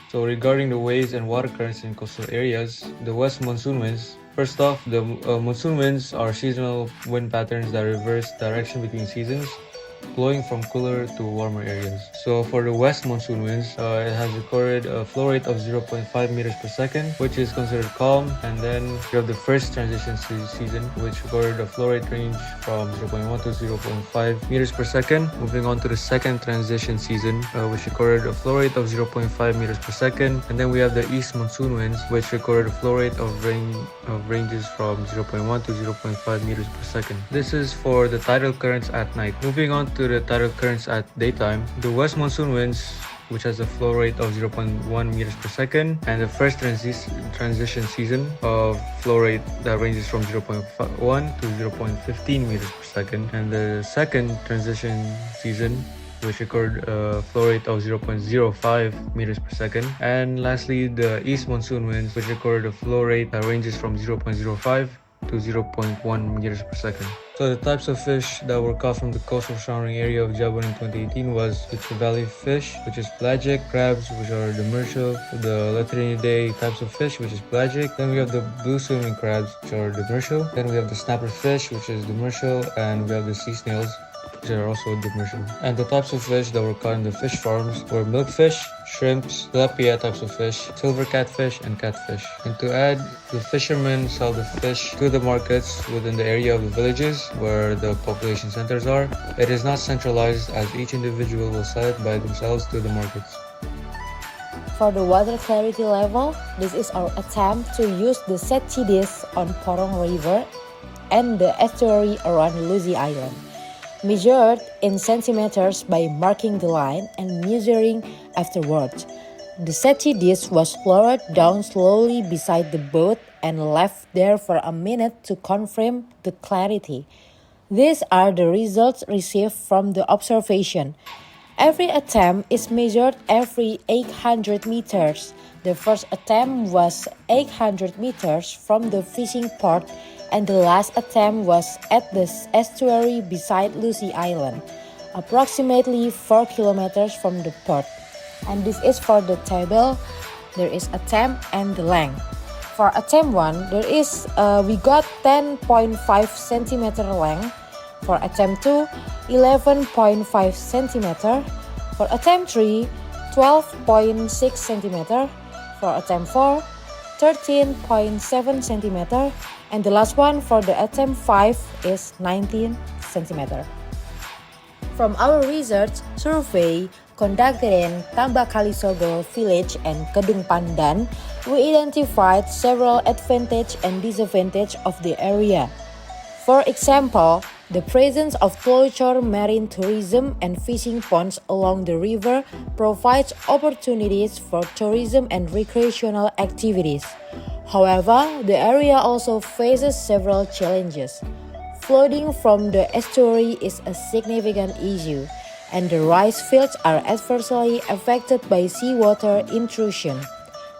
So regarding the waves and water currents in coastal areas, the west monsoon winds. First off, the monsoon winds are seasonal wind patterns that reverse direction between seasons, blowing from cooler to warmer areas. So for the west monsoon winds, it has recorded a flow rate of 0.5 meters per second, which is considered calm. And then we have the first transition season, which recorded a flow rate range from 0.1 to 0.5 meters per second. Moving on to the second transition season, which recorded a flow rate of 0.5 meters per second. And then we have the east monsoon winds, which recorded a flow rate of ranges from 0.1 to 0.5 meters per second. This is for the tidal currents at night. Moving on to the tidal currents at daytime, the west monsoon winds, which has a flow rate of 0.1 meters per second, and the first transition season of flow rate that ranges from 0.1 to 0.15 meters per second, and the second transition season, which recorded a flow rate of 0.05 meters per second. And lastly, the east monsoon winds, which recorded a flow rate that ranges from 0.05 to 0.1 meters per second. So the types of fish that were caught from the coastal surrounding area of Jabon in 2018 was the trevally fish, which is pelagic, crabs, which are demersal, the Lathrinidae types of fish, which is pelagic. Then we have the blue swimming crabs, which are demersal. Then we have the snapper fish, which is demersal, and we have the sea snails, which are also demersal. And the types of fish that were caught in the fish farms were milkfish, shrimps, tilapia types of fish, silver catfish, and catfish. And to add, the fishermen sell the fish to the markets within the area of the villages where the population centers are. It is not centralized, as each individual will sell it by themselves to the markets. For the water clarity level, this is our attempt to use the Ssdal on Porong River and the estuary around Lusi Island, measured in centimeters by marking the line and measuring afterwards. The Ssdal was lowered down slowly beside the boat and left there for a minute to confirm the clarity. These are the results received from the observation. Every attempt is measured every 800 meters. The first attempt was 800 meters from the fishing port, and the last attempt was at the estuary beside Lusi Island, approximately 4 kilometers from the port. And this is for the table. There is attempt and the length. For attempt 1, we got 10.5 centimeter length. For attempt 2, 11.5 centimeter. For attempt 3, 12.6 centimeter. For attempt 4, 13.7 centimeter. And the last one for the attempt 5 is 19 centimeter. From our research survey conducted in Tambak Kalisogo village and Kedung Pandan, we identified several advantages and disadvantages of the area. For example, the presence of Tlocor marine tourism and fishing ponds along the river provides opportunities for tourism and recreational activities. However, the area also faces several challenges. Flooding from the estuary is a significant issue, and the rice fields are adversely affected by seawater intrusion.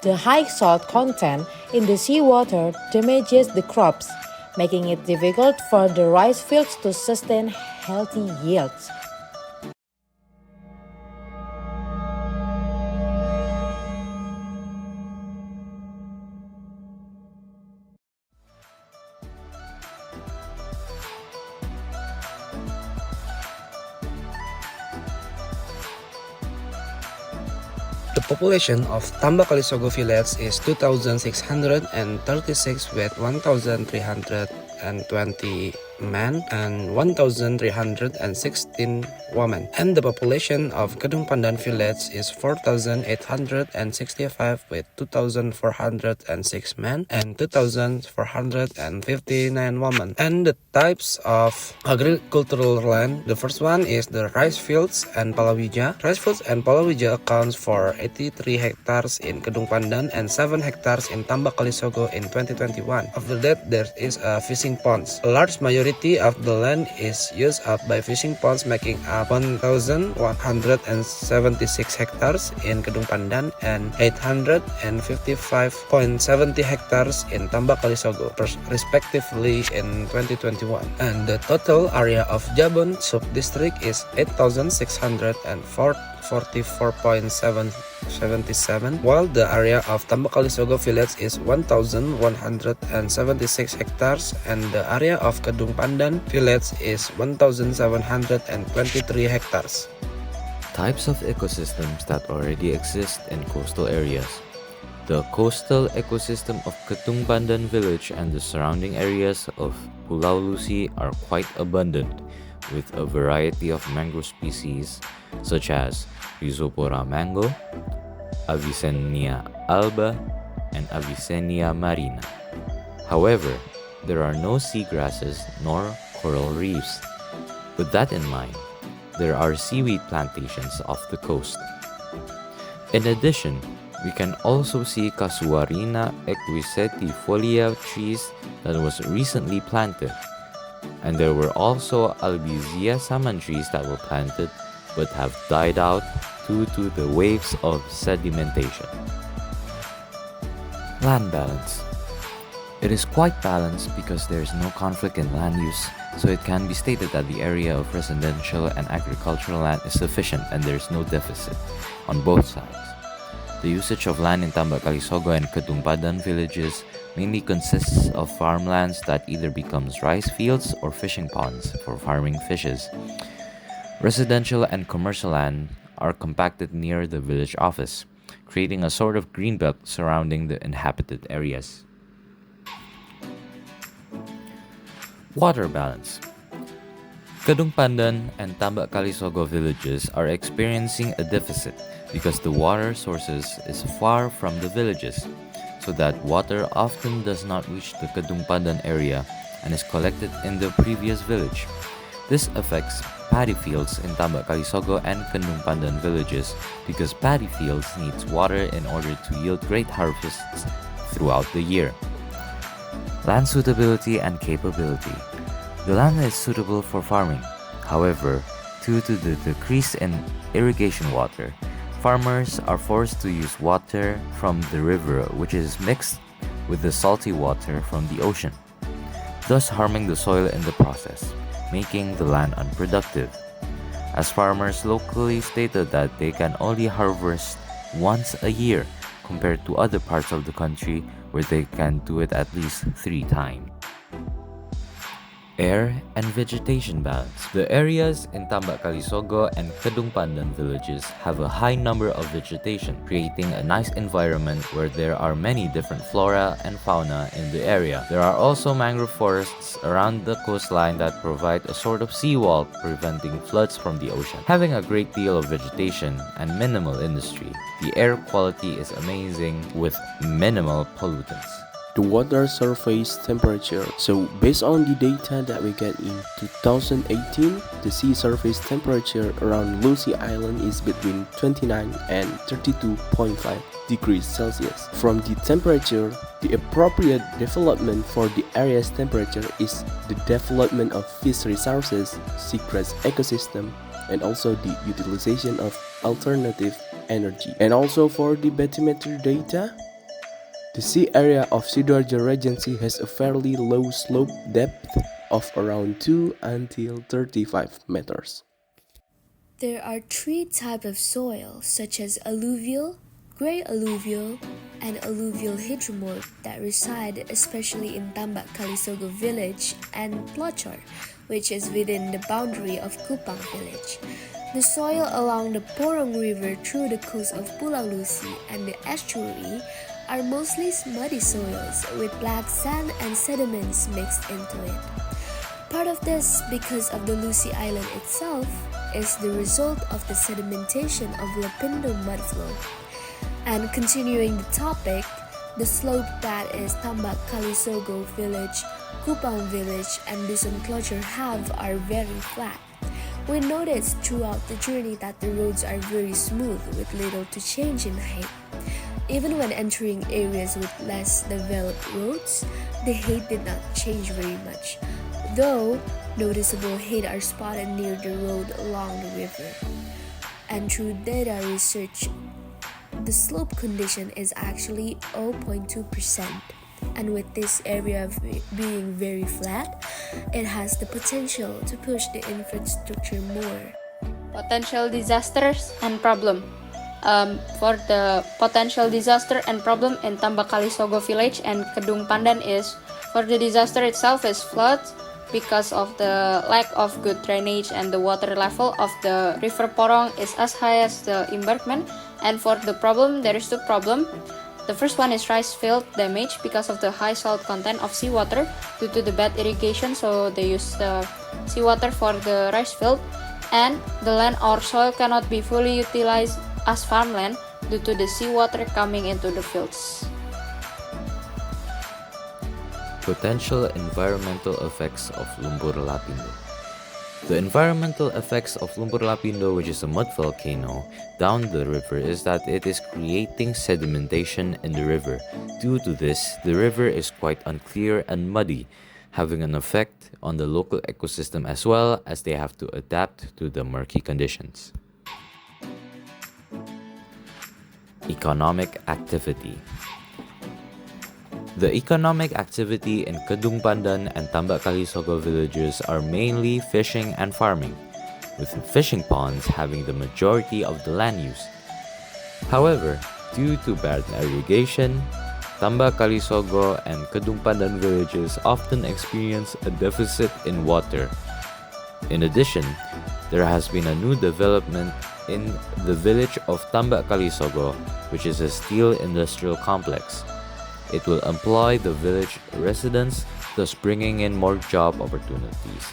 The high salt content in the seawater damages the crops, making it difficult for the rice fields to sustain healthy yields. The population of Tambak Kalisogo village is 2,636 with 1,320 men and 1,316 women. And the population of Kedung Pandan village is 4,865 with 2,406 men and 2,459 women. And the types of agricultural land, the first one is the rice fields and palawija. Rice fields and palawija accounts for 83 hectares in Kedung Pandan and 7 hectares in Tambak Kalisogo in 2021. After that, there is fishing ponds. A large majority of the land is used up by fishing ponds, making up 1,176 hectares in Kedung Pandan and 855.70 hectares in Tambak Kalisogo, respectively in 2021. And the total area of Jabon sub-district is 8,604 44.777, while the area of Tambak Kalisogo village is 1,176 hectares and the area of Kedung Pandan village is 1,723 hectares. Types of ecosystems that already exist in coastal areas. The coastal ecosystem of Kedung Pandan village and the surrounding areas of Pulau Lusi are quite abundant, with a variety of mangrove species such as Rhizopora mango, Avicennia alba, and Avicennia marina. However, there are no seagrasses nor coral reefs. With that in mind, there are seaweed plantations off the coast. In addition, we can also see Casuarina equisetifolia trees that was recently planted. And there were also Albizia salmon trees that were planted but have died out due to the waves of sedimentation. Land balance. It is quite balanced because there is no conflict in land use, so it can be stated that the area of residential and agricultural land is sufficient and there is no deficit on both sides. The usage of land in Tambak Kalisogo and Kedung Pandan villages mainly consists of farmlands that either becomes rice fields or fishing ponds for farming fishes. Residential and commercial land are compacted near the village office, creating a sort of greenbelt surrounding the inhabited areas. Water balance. Kedung Pandan and Tambak Kalisogo villages are experiencing a deficit because the water sources is far from the villages, so that water often does not reach the Kedung Pandan area and is collected in the previous village. This affects paddy fields in Tambak Kalisogo and Kedung Pandan villages because paddy fields needs water in order to yield great harvests throughout the year. Land suitability and capability. The land is suitable for farming. However, due to the decrease in irrigation water, farmers are forced to use water from the river, which is mixed with the salty water from the ocean, thus harming the soil in the process, making the land unproductive. As farmers locally stated that they can only harvest once a year compared to other parts of the country where they can do it at least 3 times. Air and vegetation balance. The areas in Tambak Kalisogo and Kedung Pandan villages have a high number of vegetation, creating a nice environment where there are many different flora and fauna in the area. There are also mangrove forests around the coastline that provide a sort of seawall preventing floods from the ocean. Having a great deal of vegetation and minimal industry, the air quality is amazing with minimal pollutants. The water surface temperature. So based on the data that we get in 2018, the sea surface temperature around Lusi Island is between 29 and 32.5 degrees Celsius. From the temperature, the appropriate development for the area's temperature is the development of fish resources, seagrass ecosystem, and also the utilization of alternative energy. And also for the bathymeter data, the sea area of Sidoarjo Regency has a fairly low slope depth of around 2 until 35 meters. There are 3 types of soil, such as alluvial, grey alluvial, and alluvial hydromorph that reside especially in Tambak Kalisogo village and Tlocor, which is within the boundary of Kupang village. The soil along the Porong River through the coast of Pulau Lusi and the estuary are mostly muddy soils with black sand and sediments mixed into it. Part of this, because of the Lusi Island itself, is the result of the sedimentation of Lapindo mudflow. And continuing the topic, the slope that is Tambak Kalisogo village, Kupang village, and Dusun Tlocor have are very flat. We noticed throughout the journey that the roads are very smooth with little to change in height. Even when entering areas with less developed roads, the height did not change very much, though noticeable height are spotted near the road along the river. And through data research, the slope condition is actually 0.2%. And with this area being very flat, it has the potential to push the infrastructure more. Potential disasters and problem. For the potential disaster and problem in Tambak Kalisogo village and Kedung Pandan is, for the disaster itself is floods because of the lack of good drainage and the water level of the river Porong is as high as the embankment. And for the problem, there is two problem. The first one is rice field damage because of the high salt content of seawater due to the bad irrigation, so they use the seawater for the rice field, and the land or soil cannot be fully utilized as farmland due to the seawater coming into the fields. Potential environmental effects of Lumpur Lapindo. The environmental effects of Lumpur Lapindo, which is a mud volcano down the river, is that it is creating sedimentation in the river. Due to this, the river is quite unclear and muddy, having an effect on the local ecosystem as well, as they have to adapt to the murky conditions. Economic activity. The economic activity in Kedung Pandan and Tambak Kalisogo villages are mainly fishing and farming, with fishing ponds having the majority of the land use. However, due to bad irrigation, Tambak Kalisogo and Kedung Pandan villages often experience a deficit in water. In addition, there has been a new development in the village of Tambak Kalisogo, which is a steel industrial complex. It will employ the village residents, thus bringing in more job opportunities.